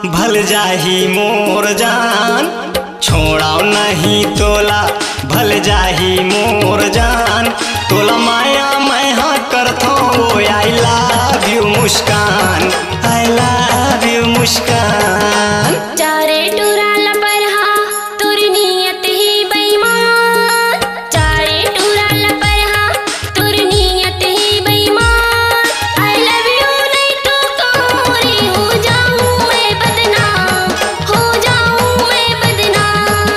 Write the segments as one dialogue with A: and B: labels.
A: भल जाही मोर जान, छोड़ाओ नहीं तोला भल जाही मोर जान, तोला माया मैं हाँ करथो I love you Muskan, I love you Muskan.
B: चारे टुराला परहा तोर नियत ही बेईमान, चारे टुराला परहा तोर नियत ही बेईमान। आई लव यू नहीं तो तोरी हो जाऊं मैं बदनाम, हो जाऊं मैं बदनाम।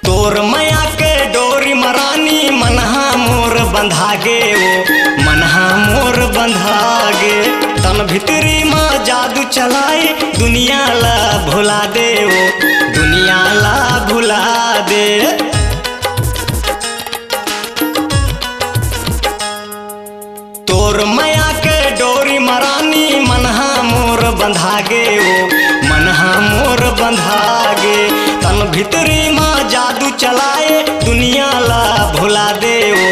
A: तोर माया के डोरी मरानी मनहा मोर बंधागे वो, मनहा मोर बंधागे। तन भितरी माँ जादू चलाए दुनिया ला भुला दे वो, दुनिया ला भुला दे। तोर माया के डोरी मरानी मनहा मोर बंधागे वो, मनहा मोर बंधागे। तन भितरी माँ जादू चलाए दुनिया ला भुला दे वो,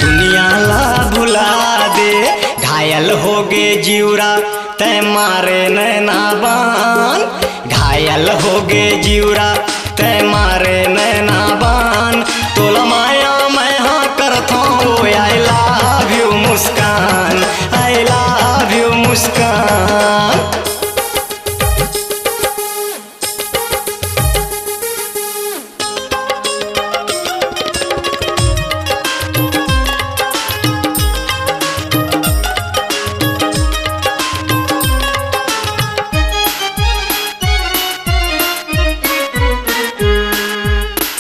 A: दुनिया ला भुला दे। घायल हो गे जीवरा तै मारे नैना बान, घायल हो गे जीवरा तै मारे नैना बान, तोला माया मैं हाँ करथो I love you Muskan, I love you Muskan.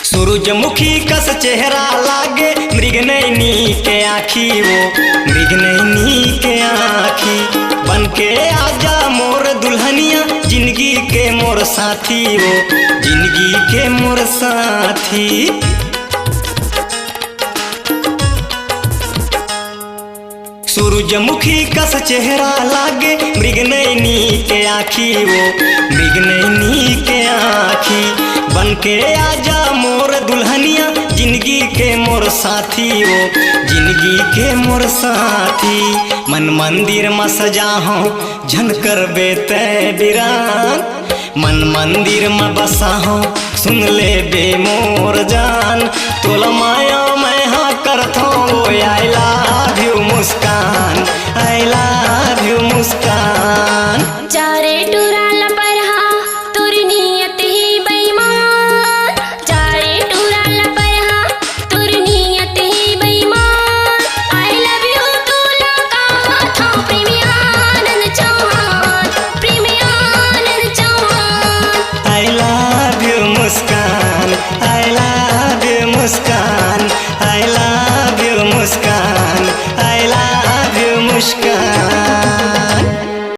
A: सूरजमुखी कस चेहरा लागे मृग नैनी के आँखी वो, मृग नैनी के आँखी। बन के आजा मोर दुल्हनिया जिंदगी के मोर साथी वो, जिंदगी के मोर साथी। सूरजमुखी कस चेहरा लागे मृग नैनी के आँखी वो, मृग नैनी के आँखी। बन के आजा मोर दुल्हनिया जिंदगी के मोर साथी वो, जिंदगी के मोर साथी। मन मंदिर में सजा हो झनकर बेते बिरान, मन मंदिर में बसा हो सुन ले बे मोर जान, तोला माया मैं हाँ करथो I love you Muskan, I love you Muskan.